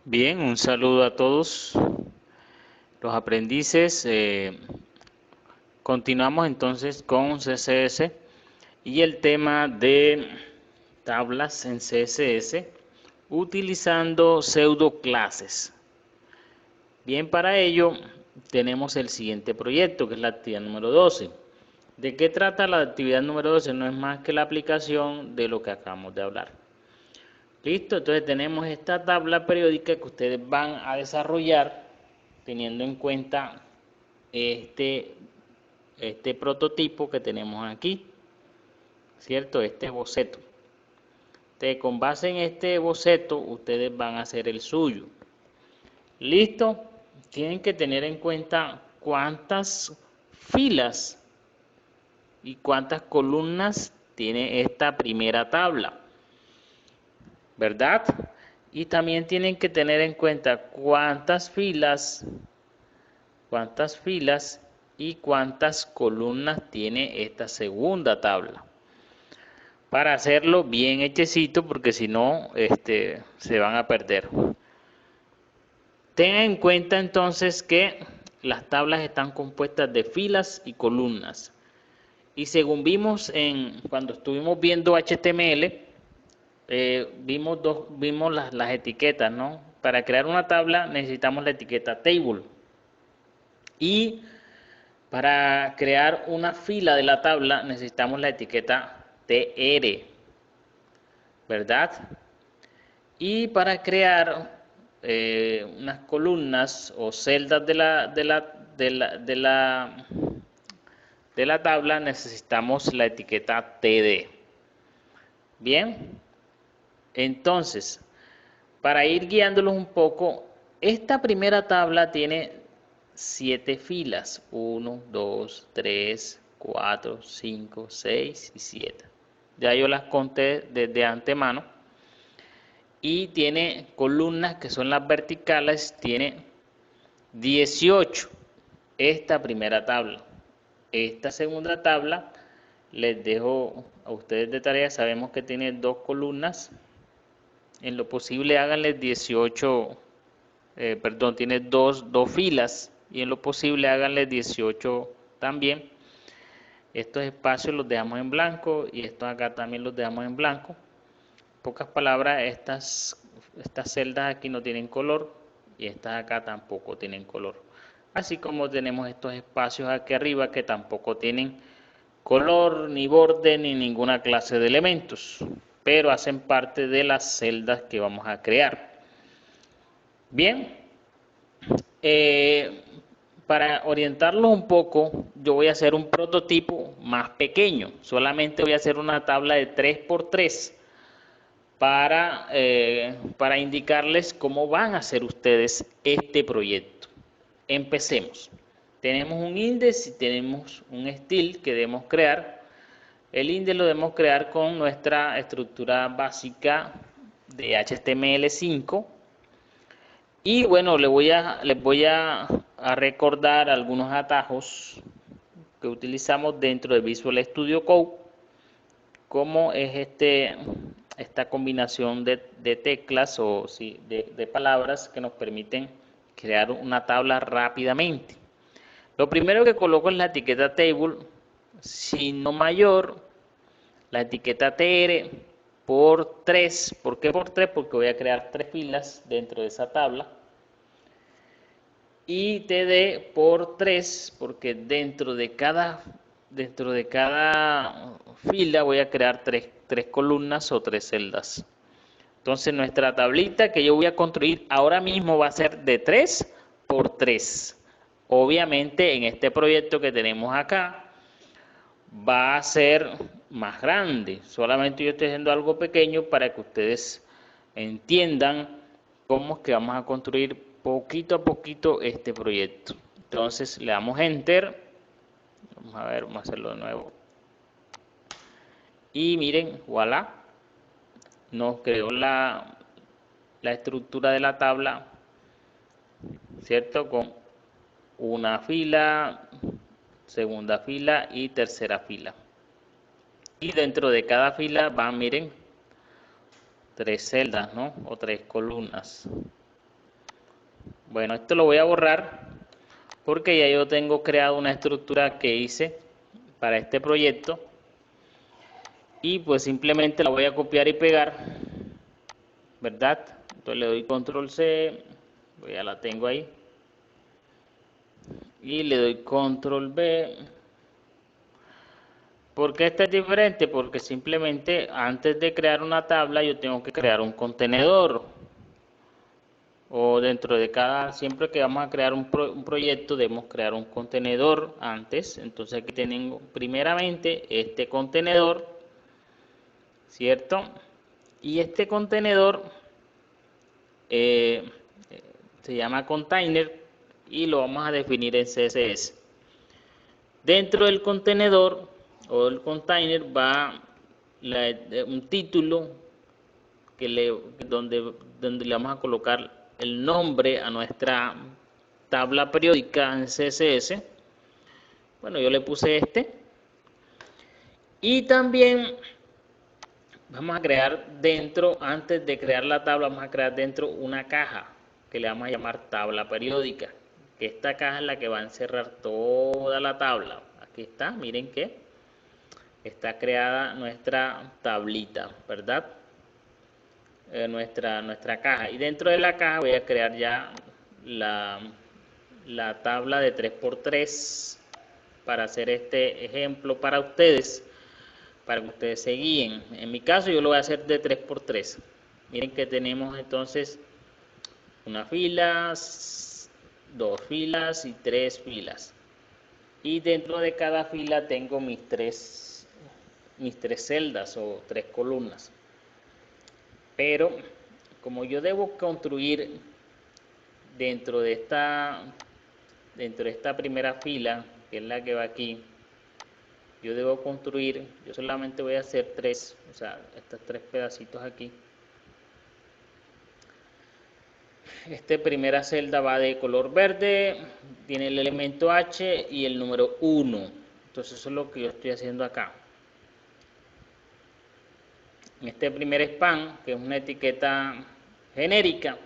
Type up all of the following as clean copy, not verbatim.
Bien, un saludo a todos los aprendices. Continuamos entonces con CSS y el tema de tablas en CSS utilizando pseudo clases. Bien, para ello tenemos el siguiente proyecto que es la actividad número 12. ¿De qué trata la actividad número 12? No es más que la aplicación de lo que acabamos de hablar. Listo, entonces tenemos esta tabla periódica que ustedes van a desarrollar teniendo en cuenta este, este prototipo que tenemos aquí, ¿cierto? Este boceto. Entonces, con base en este boceto, ustedes van a hacer el suyo. Listo, tienen que tener en cuenta cuántas filas y cuántas columnas tiene esta primera tabla, ¿verdad? Y también tienen que tener en cuenta cuántas filas y cuántas columnas tiene esta segunda tabla. Para hacerlo bien hechecito, porque si no, se van a perder. Tengan en cuenta entonces que las tablas están compuestas de filas y columnas. Y según vimos cuando estuvimos viendo HTML, vimos las etiquetas, ¿no? Para crear una tabla necesitamos la etiqueta table. Y para crear una fila de la tabla necesitamos la etiqueta tr, ¿verdad? Y para crear unas columnas o celdas de la tabla necesitamos la etiqueta td. Bien, entonces, para ir guiándolos un poco, esta primera tabla tiene 7 filas, 1, 2, 3, 4, 5, 6 y 7. Ya yo las conté desde antemano. Y tiene columnas que son las verticales, tiene 18 esta primera tabla. Esta segunda tabla les dejo a ustedes de tarea, sabemos que tiene 2 columnas, en lo posible háganles 18, perdón, tiene dos filas y en lo posible háganles 18 también. Estos espacios los dejamos en blanco y estos acá también los dejamos en blanco. Pocas palabras, estas celdas aquí no tienen color y estas acá tampoco tienen color. Así como tenemos estos espacios aquí arriba que tampoco tienen color, ni borde, ni ninguna clase de elementos, pero hacen parte de las celdas que vamos a crear. Bien, eh, para orientarlos un poco, yo voy a hacer un prototipo más pequeño. Solamente voy a hacer una tabla de 3×3 para indicarles cómo van a hacer ustedes este proyecto. Empecemos. Tenemos un index y tenemos un style que debemos crear. El index lo debemos crear con nuestra estructura básica de HTML5. Y bueno, les voy a recordar algunos atajos que utilizamos dentro de Visual Studio Code, como es esta combinación de teclas o sí, de palabras que nos permiten crear una tabla rápidamente. Lo primero que coloco es la etiqueta table, signo mayor, la etiqueta tr por 3. ¿Por qué por 3? Porque voy a crear 3 filas dentro de esa tabla. Y td por 3, porque dentro de cada fila voy a crear 3 columnas o 3 celdas. Entonces nuestra tablita que yo voy a construir ahora mismo va a ser de 3×3. Obviamente en este proyecto que tenemos acá va a ser más grande. Solamente yo estoy haciendo algo pequeño para que ustedes entiendan cómo es que vamos a construir poquito a poquito este proyecto. Entonces le damos enter. Vamos a ver, vamos a hacerlo de nuevo. Y miren, voilà, nos creó la estructura de la tabla, ¿cierto? Con una fila, segunda fila y tercera fila. Y dentro de cada fila van, miren, 3 celdas, ¿no? O 3 columnas. Bueno, esto lo voy a borrar porque ya yo tengo creado una estructura que hice para este proyecto y pues simplemente la voy a copiar y pegar, ¿verdad? Entonces le doy control C, pues ya la tengo ahí, y le doy control V. ¿Por qué esta es diferente? Porque simplemente antes de crear una tabla yo tengo que crear un contenedor, o dentro de cada, siempre que vamos a crear un proyecto debemos crear un contenedor antes. Entonces aquí tengo primeramente este contenedor, ¿cierto? Y este contenedor eh, se llama container y lo vamos a definir en CSS. Dentro del contenedor o del container va un título que donde le vamos a colocar el nombre a nuestra tabla periódica en CSS. Bueno, yo le puse este. Y también vamos a crear dentro, antes de crear la tabla, vamos a crear dentro una caja que le vamos a llamar tabla periódica. Que esta caja es la que va a encerrar toda la tabla. Aquí está, miren que está creada nuestra tablita, ¿verdad? Nuestra caja. Y dentro de la caja voy a crear ya la tabla de 3×3 para hacer este ejemplo para ustedes, para que ustedes se guíen. En mi caso yo lo voy a hacer de 3×3. Miren que tenemos entonces una fila, dos filas y tres filas. Y dentro de cada fila tengo mis tres celdas o tres columnas. Pero como yo debo construir dentro de esta primera fila, que es la que va aquí, yo debo construir, yo solamente voy a hacer tres, o sea, estos tres pedacitos aquí. Esta primera celda va de color verde, tiene el elemento H y el número 1. Entonces eso es lo que yo estoy haciendo acá. En este primer span, que es una etiqueta genérica,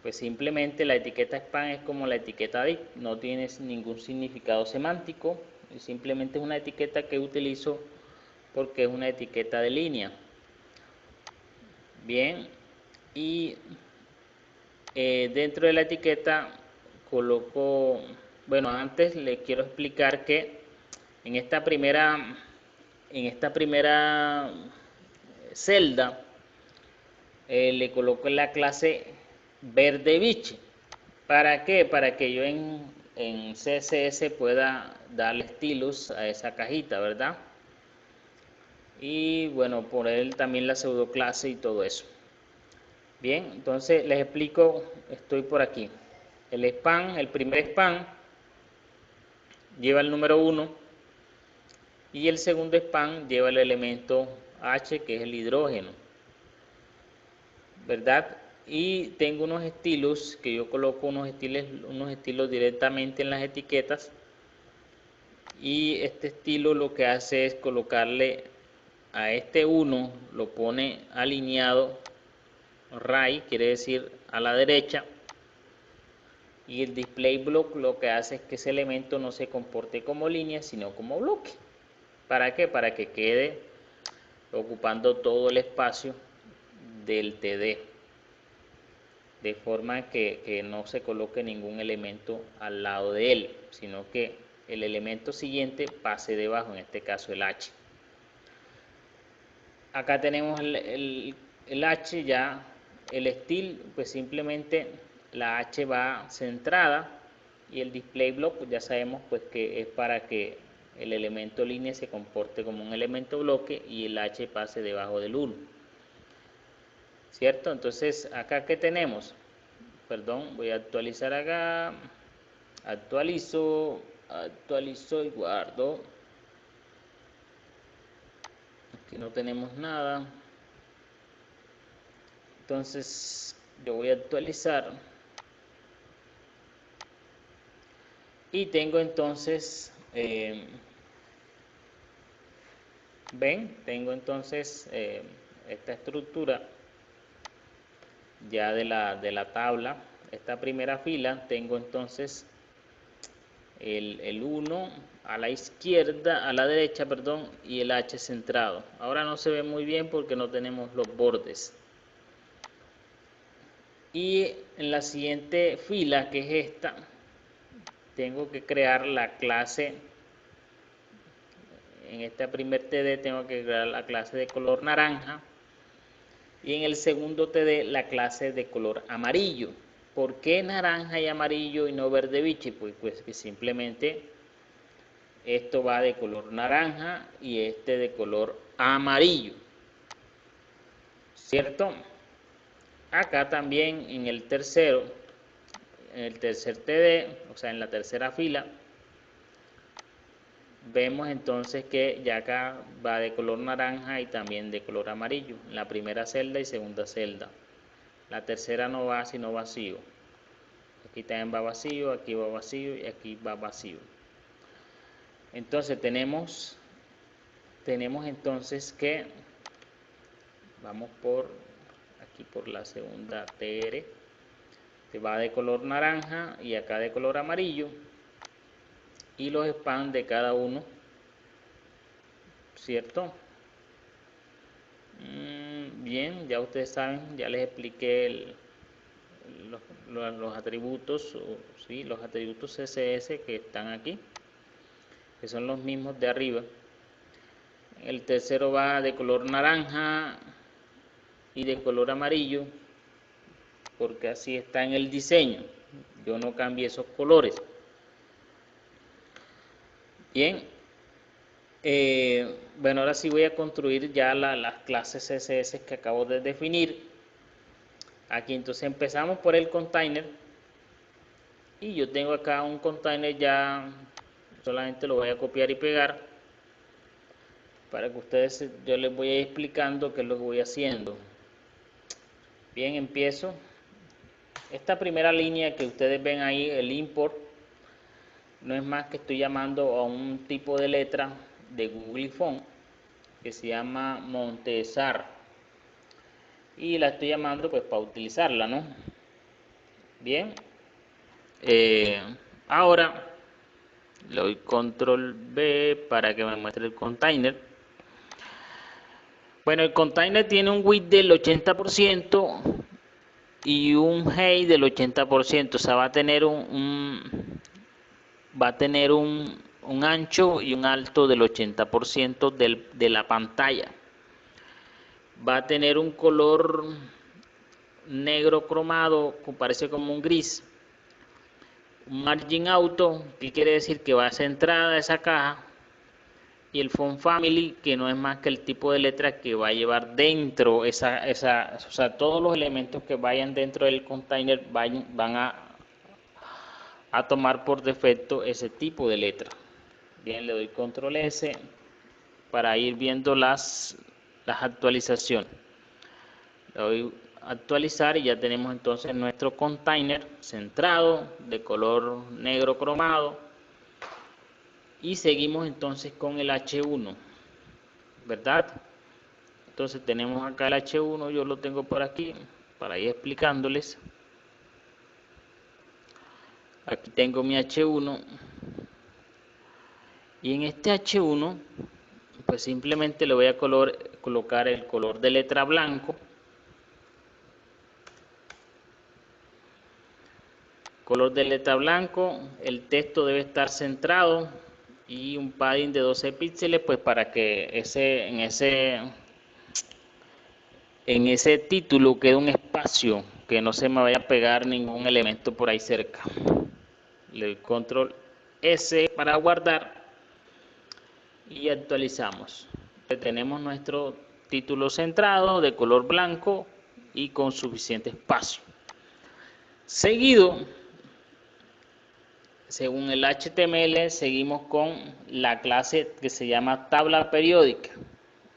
pues simplemente la etiqueta span es como la etiqueta div, no tiene ningún significado semántico, simplemente es una etiqueta que utilizo porque es una etiqueta de línea. Bien, y dentro de la etiqueta coloco, bueno, antes les quiero explicar que en esta primera celda le coloco la clase verde biche. ¿Para qué? Para que yo en CSS pueda darle estilos a esa cajita, ¿verdad? Y bueno, poner también la pseudo clase y todo eso. Bien, entonces les explico, estoy por aquí. El span, el primer span, lleva el número 1 y el segundo span lleva el elemento H, que es el hidrógeno, ¿verdad? Y tengo unos estilos que yo coloco unos estilos directamente en las etiquetas, y este estilo lo que hace es colocarle a este 1, lo pone alineado right, quiere decir a la derecha, y el display block lo que hace es que ese elemento no se comporte como línea sino como bloque. ¿Para qué? Para que quede ocupando todo el espacio del TD, de forma que no se coloque ningún elemento al lado de él, sino que el elemento siguiente pase debajo, en este caso el H. Acá tenemos el H ya, el style, pues simplemente la H va centrada, y el display block pues ya sabemos pues que es para que el elemento línea se comporte como un elemento bloque y el H pase debajo del 1. ¿Cierto? Entonces, acá ¿qué tenemos? Perdón, voy a actualizar acá. Actualizo y guardo. Aquí no tenemos nada. Entonces, yo voy a actualizar. Y tengo entonces, ven, tengo entonces esta estructura ya de la tabla esta primera fila, tengo entonces el 1 a la izquierda, a la derecha, perdón, y el H centrado. Ahora no se ve muy bien porque no tenemos los bordes. Y en la siguiente fila, que es esta, tengo que crear la clase. En este primer TD tengo que crear la clase de color naranja. Y en el segundo TD la clase de color amarillo. ¿Por qué naranja y amarillo y no verde biche? Pues que simplemente esto va de color naranja y este de color amarillo, ¿cierto? Acá también en el tercer TD, o sea en la tercera fila, vemos entonces que ya acá va de color naranja y también de color amarillo, en la primera celda y segunda celda. La tercera no va sino vacío. Aquí también va vacío, aquí va vacío y aquí va vacío. Entonces tenemos entonces que vamos aquí por la segunda TR, que va de color naranja y acá de color amarillo, y los spans de cada uno, ¿cierto? Bien, ya ustedes saben, ya les expliqué los atributos, ¿sí? Los atributos CSS que están aquí, que son los mismos de arriba. El tercero va de color naranja y de color amarillo, porque así está en el diseño. Yo no cambié esos colores. Bien, bueno, ahora sí voy a construir ya las clases CSS que acabo de definir. Aquí entonces empezamos por el container. Y yo tengo acá un container ya, solamente lo voy a copiar y pegar para que ustedes, yo les voy a ir explicando qué es lo que voy haciendo. Bien, empiezo. Esta primera línea que ustedes ven ahí, el import, no es más que estoy llamando a un tipo de letra de Google Phone que se llama Montesar. Y la estoy llamando pues para utilizarla, ¿no? Bien. Ahora le doy control B para que me muestre el container. Bueno, el container tiene un width del 80% y un height del 80%, o sea, va a tener un ancho y un alto del 80% de la pantalla. Va a tener un color negro cromado, que parece como un gris. Un margin auto, que quiere decir que va centrada esa caja. Y el font family, que no es más que el tipo de letra que va a llevar dentro o sea, todos los elementos que vayan dentro del container van a tomar por defecto ese tipo de letra. Bien, le doy control S para ir viendo las actualizaciones. Le doy actualizar y ya tenemos entonces nuestro container centrado de color negro cromado. Y seguimos entonces con el H1, ¿verdad? Entonces tenemos acá el H1, yo lo tengo por aquí para ir explicándoles. Aquí tengo mi H1 y en este H1 pues simplemente le voy a colocar el color de letra blanco, el texto debe estar centrado y un padding de 12 píxeles pues para que en ese título quede un espacio, que no se me vaya a pegar ningún elemento por ahí cerca. Le doy control S para guardar y actualizamos. Tenemos nuestro título centrado de color blanco y con suficiente espacio. Seguido, según el HTML, seguimos con la clase que se llama tabla periódica.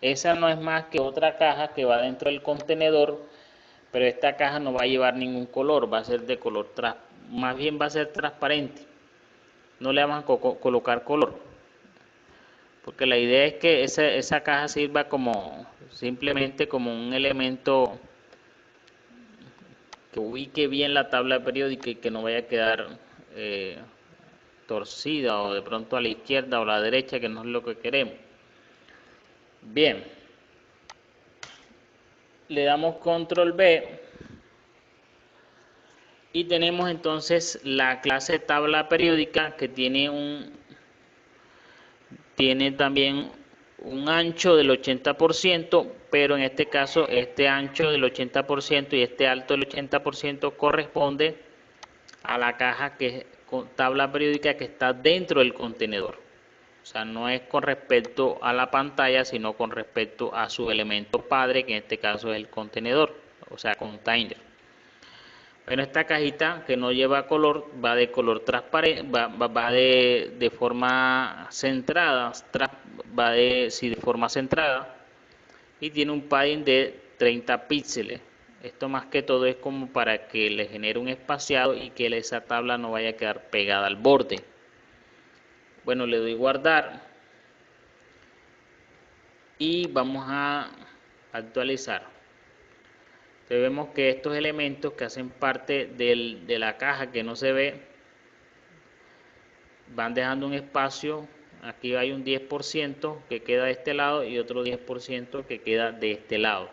Esa no es más que otra caja que va dentro del contenedor, pero esta caja no va a llevar ningún color, va a ser de color, más bien va a ser transparente. No le vamos a colocar color, porque la idea es que esa caja sirva simplemente como un elemento que ubique bien la tabla periódica y que no vaya a quedar torcida o de pronto a la izquierda o a la derecha, que no es lo que queremos. Bien, le damos control B y tenemos entonces la clase tabla periódica que tiene también un ancho del 80%, pero en este caso este ancho del 80% y este alto del 80% corresponde a la caja que con tabla periódica que está dentro del contenedor. O sea, no es con respecto a la pantalla, sino con respecto a su elemento padre, que en este caso es el contenedor, o sea, container. Bueno, esta cajita que no lleva color va de color transparente, va de forma centrada, de forma centrada, y tiene un padding de 30 píxeles. Esto más que todo es como para que le genere un espaciado y que esa tabla no vaya a quedar pegada al borde. Bueno, le doy guardar y vamos a actualizar. Entonces vemos que estos elementos que hacen parte de la caja que no se ve van dejando un espacio. Aquí hay un 10% que queda de este lado y otro 10% que queda de este lado.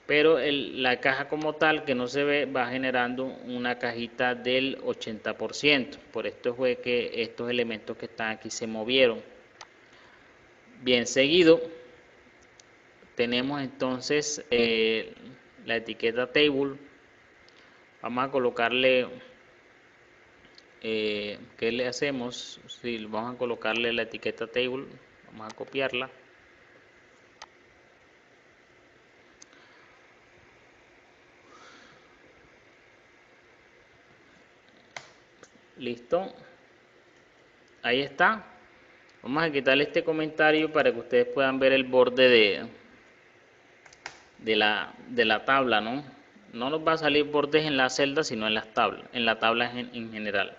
Pero la caja como tal que no se ve va generando una cajita del 80%. Por esto fue que estos elementos que están aquí se movieron. Bien, seguido tenemos entonces la etiqueta table. Vamos a colocarle, ¿qué le hacemos? Si vamos a colocarle la etiqueta table, vamos a copiarla. Listo. Ahí está. Vamos a quitarle este comentario para que ustedes puedan ver el borde de la tabla, ¿no? No nos va a salir bordes en la celda, sino en las tablas, en la tabla en general.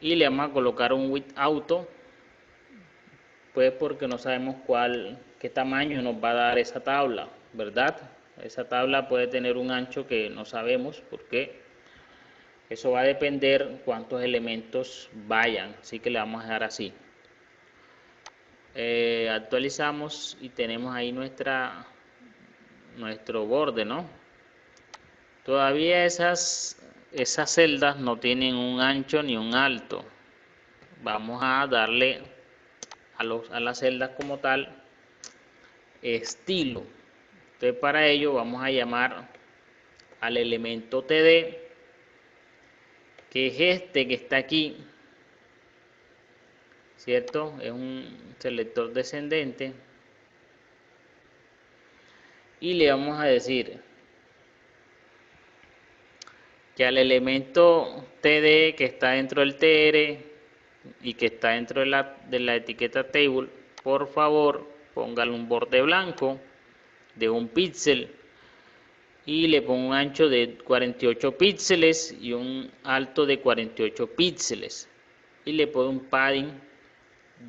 Y le vamos a colocar un width auto, pues porque no sabemos qué tamaño nos va a dar esa tabla, ¿verdad? Esa tabla puede tener un ancho que no sabemos porque eso va a depender cuántos elementos vayan, así que le vamos a dejar así. Actualizamos y tenemos ahí nuestro borde, ¿no? Todavía esas celdas no tienen un ancho ni un alto. Vamos a darle a las celdas como tal estilo. Entonces para ello vamos a llamar al elemento TD, que es este que está aquí, ¿cierto? Es un selector descendente. Y le vamos a decir que al elemento TD que está dentro del TR y que está dentro de la etiqueta table, por favor póngale un borde blanco de 1 píxel y le pongo un ancho de 48 píxeles y un alto de 48 píxeles y le pongo un padding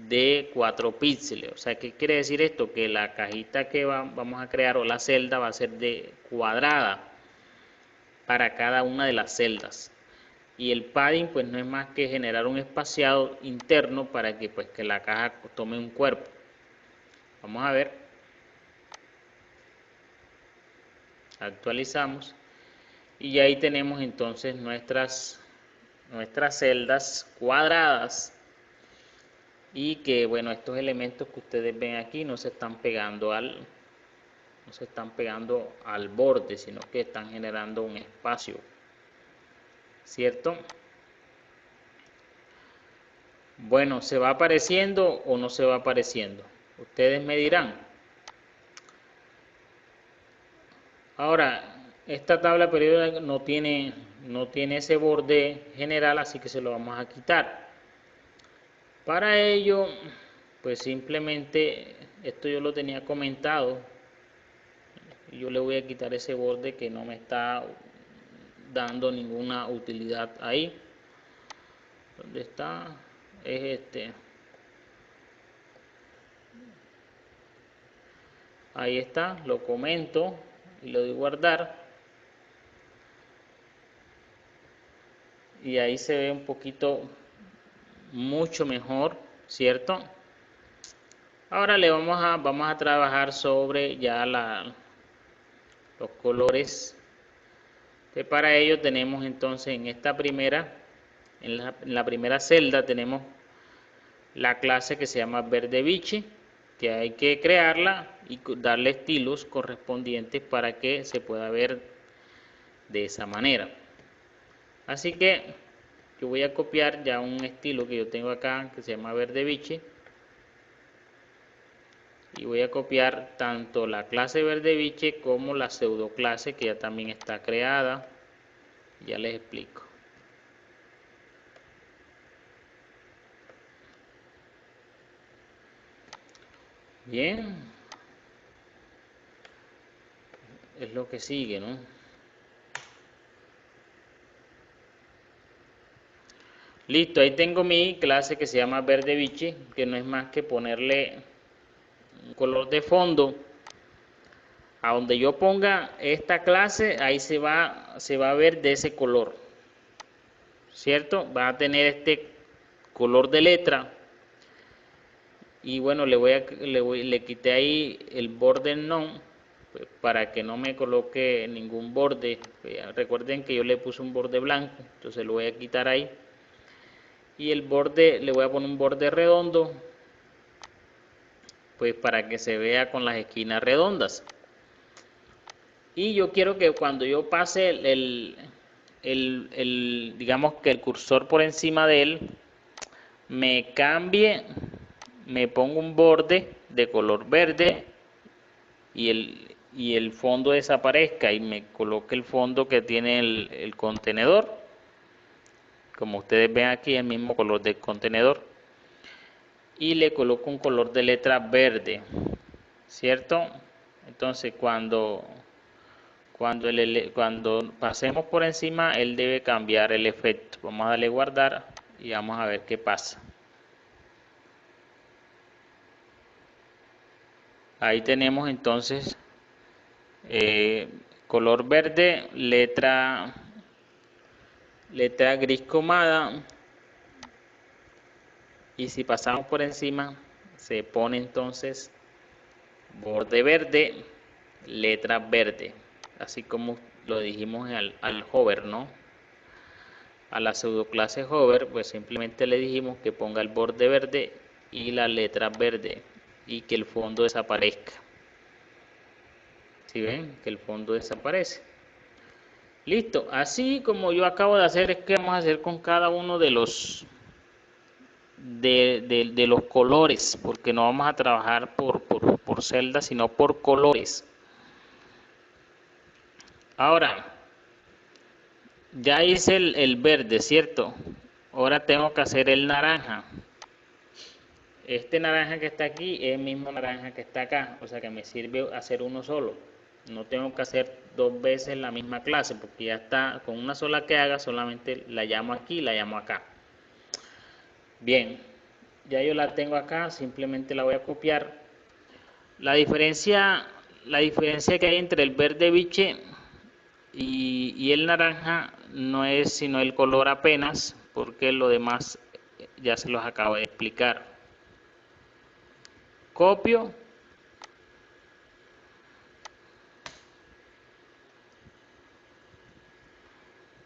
de 4 píxeles. O sea, ¿qué quiere decir esto? Que la cajita que vamos a crear o la celda va a ser de cuadrada para cada una de las celdas. Y el padding pues no es más que generar un espaciado interno para que pues que la caja tome un cuerpo. Vamos a ver. Actualizamos y ahí tenemos entonces nuestras celdas cuadradas y que bueno, estos elementos que ustedes ven aquí no se están pegando al borde, sino que están generando un espacio, ¿cierto? Bueno, ¿se va apareciendo o no se va apareciendo? Ustedes me dirán. Ahora, esta tabla periódica no tiene ese borde general, así que se lo vamos a quitar. Para ello, pues simplemente, esto yo lo tenía comentado, yo le voy a quitar ese borde que no me está dando ninguna utilidad ahí. ¿Dónde está? Es este. Ahí está, lo comento y lo doy guardar. y ahí se ve un poquito mucho mejor, ¿cierto? Ahora vamos a trabajar sobre ya los colores. Para ello tenemos entonces en la primera celda tenemos la clase que se llama verde bichi, que hay que crearla y darle estilos correspondientes para que se pueda ver de esa manera. Así que yo voy a copiar ya un estilo que yo tengo acá que se llama verde bichi, y voy a copiar tanto la clase verde bichi como la pseudo clase que ya también está creada. Ya les explico. Bien, es lo que sigue, ¿no? Listo, ahí tengo mi clase que se llama verde bichi, que no es más que ponerle un color de fondo. A donde yo ponga esta clase, ahí se va a ver de ese color, ¿cierto? Va a tener este color de letra. Y bueno, le quité ahí el border no, pues, para que no me coloque ningún borde. Recuerden que yo le puse un borde blanco, entonces lo voy a quitar ahí. Y el borde, le voy a poner un borde redondo, pues para que se vea con las esquinas redondas. Y yo quiero que cuando yo pase digamos que el cursor por encima de él, me cambie, me ponga un borde de color verde y el fondo desaparezca y me coloque el fondo que tiene el contenedor. Como ustedes ven aquí, el mismo color del contenedor. Y le coloco un color de letra verde, ¿cierto? Entonces cuando pasemos por encima, él debe cambiar el efecto. Vamos a darle guardar y vamos a ver qué pasa. Ahí tenemos entonces color verde, letra gris cromada, y si pasamos por encima se pone entonces borde verde, letra verde, así como lo dijimos al hover, ¿no? A la pseudo clase hover, pues simplemente le dijimos que ponga el borde verde y la letra verde y que el fondo desaparezca. ¿Sí ven? Que el fondo desaparece. Listo, así como yo acabo de hacer, es que vamos a hacer con cada uno de los los colores, porque no vamos a trabajar por celdas, sino por colores. Ahora, ya hice el verde, ¿cierto? Ahora tengo que hacer el naranja. Este naranja que está aquí es el mismo naranja que está acá, o sea que me sirve hacer uno solo. No tengo que hacer dos veces la misma clase, porque ya está, con una sola que haga, solamente la llamo aquí y la llamo acá. Bien, ya yo la tengo acá, simplemente la voy a copiar. La diferencia que hay entre el verde biche y el naranja no es sino el color apenas, porque lo demás ya se los acabo de explicar. Copio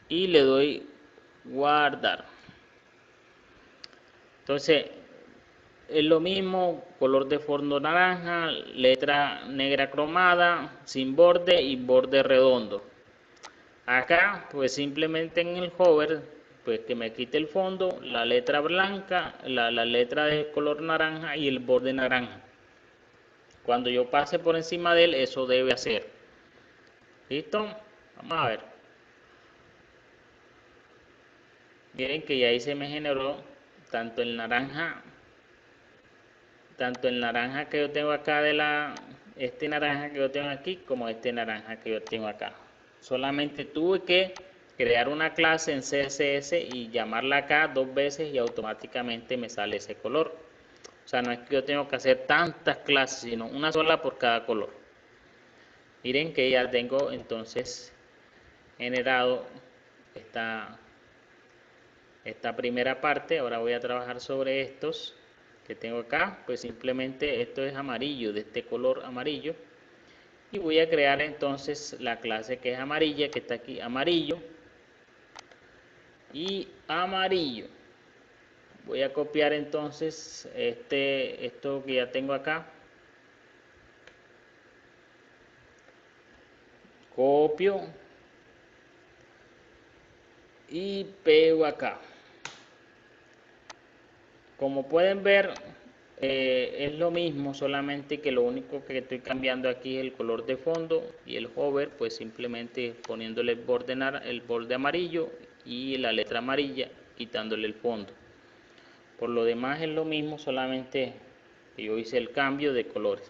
y le doy guardar. Entonces es lo mismo, color de fondo naranja, letra negra cromada, sin borde y borde redondo. Acá pues simplemente en el hover, pues que me quite el fondo, la letra blanca, la letra de color naranja y el borde naranja. Cuando yo pase por encima de él, eso debe hacer. ¿Listo? Vamos a ver. Miren que ya ahí se me generó tanto el naranja que yo tengo acá este naranja que yo tengo aquí, como este naranja que yo tengo acá. Solamente tuve que crear una clase en CSS y llamarla acá dos veces y automáticamente me sale ese color. O sea, no es que yo tengo que hacer tantas clases, sino una sola por cada color. Miren que ya tengo entonces generado esta primera parte. Ahora voy a trabajar sobre estos que tengo acá. Pues simplemente esto es amarillo, de este color amarillo. Y voy a crear entonces la clase que es amarilla, que está aquí, amarillo y amarillo. Voy a copiar entonces esto que ya tengo acá. Copio y pego acá. Como pueden ver, es lo mismo, solamente que lo único que estoy cambiando aquí es el color de fondo, y el hover pues simplemente poniéndole el borde amarillo y la letra amarilla, quitándole el fondo. Por lo demás es lo mismo, solamente que yo hice el cambio de colores.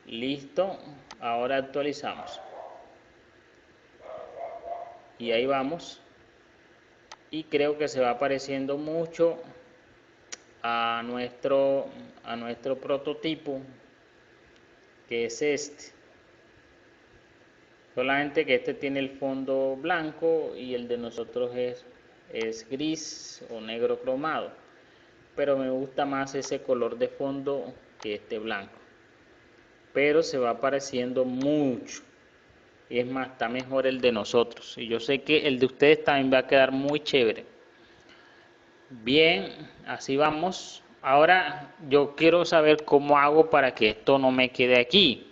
Listo, ahora actualizamos. Y ahí vamos. Y creo que se va pareciendo mucho a nuestro prototipo, que es este. Solamente que este tiene el fondo blanco y el de nosotros es gris o negro cromado. Pero me gusta más ese color de fondo que este blanco. Pero se va pareciendo mucho. Y es más, está mejor el de nosotros. Y yo sé que el de ustedes también va a quedar muy chévere. Bien, así vamos. Ahora yo quiero saber cómo hago para que esto no me quede aquí.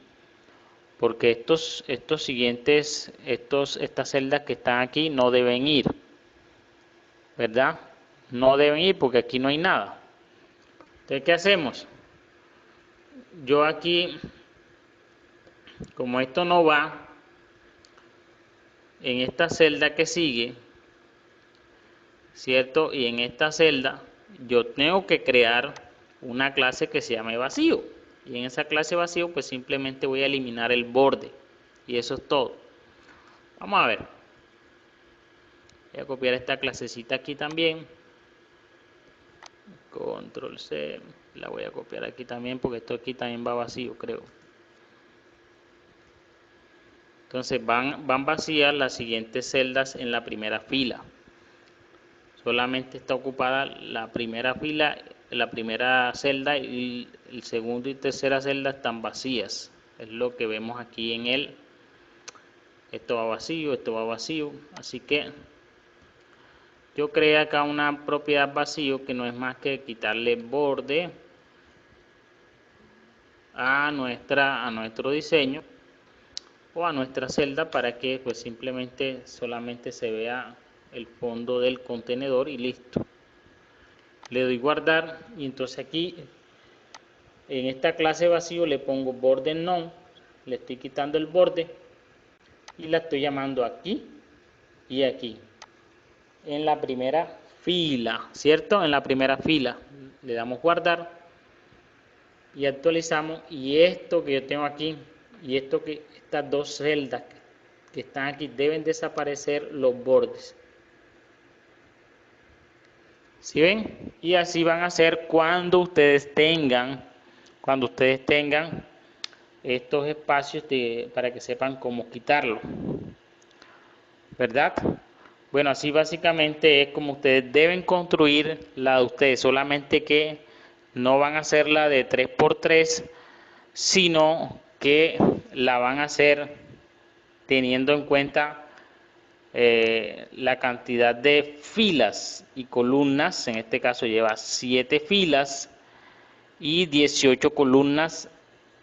Porque estas celdas que están aquí no deben ir. ¿Verdad? No deben ir porque aquí no hay nada. Entonces, ¿qué hacemos? Yo aquí, como esto no va, en esta celda que sigue, ¿cierto? Y en esta celda yo tengo que crear una clase que se llame vacío. Y en esa clase vacío pues simplemente voy a eliminar el borde. Y eso es todo. Vamos a ver. Voy a copiar esta clasecita aquí también. Control C. La voy a copiar aquí también porque esto aquí también va vacío, creo. Entonces van vacías las siguientes celdas en la primera fila. Solamente está ocupada la primera fila, la primera celda, y el segundo y tercera celda están vacías. Es lo que vemos aquí en esto va vacío, así que yo creé acá una propiedad vacío que no es más que quitarle borde a nuestro diseño o a nuestra celda, para que pues simplemente solamente se vea el fondo del contenedor y listo. Le doy guardar y entonces aquí en esta clase vacío le pongo borde none, le estoy quitando el borde y la estoy llamando aquí y aquí en la primera fila, ¿cierto? En la primera fila le damos guardar y actualizamos, y esto que yo tengo aquí y estas dos celdas que están aquí deben desaparecer los bordes. ¿Sí ven? Y así van a hacer cuando ustedes tengan estos espacios para que sepan cómo quitarlo, ¿verdad? Bueno, así básicamente es como ustedes deben construir la de ustedes, solamente que no van a hacer la de 3×3, sino que la van a hacer teniendo en cuenta la cantidad de filas y columnas. En este caso lleva 7 filas y 18 columnas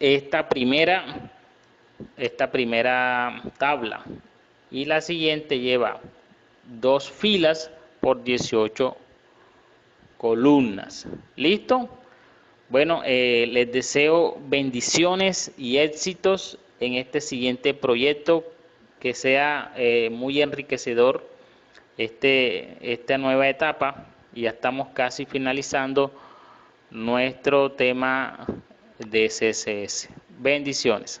esta primera tabla, y la siguiente lleva 2 filas por 18 columnas. ¿Listo? Bueno, les deseo bendiciones y éxitos en este siguiente proyecto, que sea muy enriquecedor esta nueva etapa, y ya estamos casi finalizando nuestro tema de CSS. Bendiciones.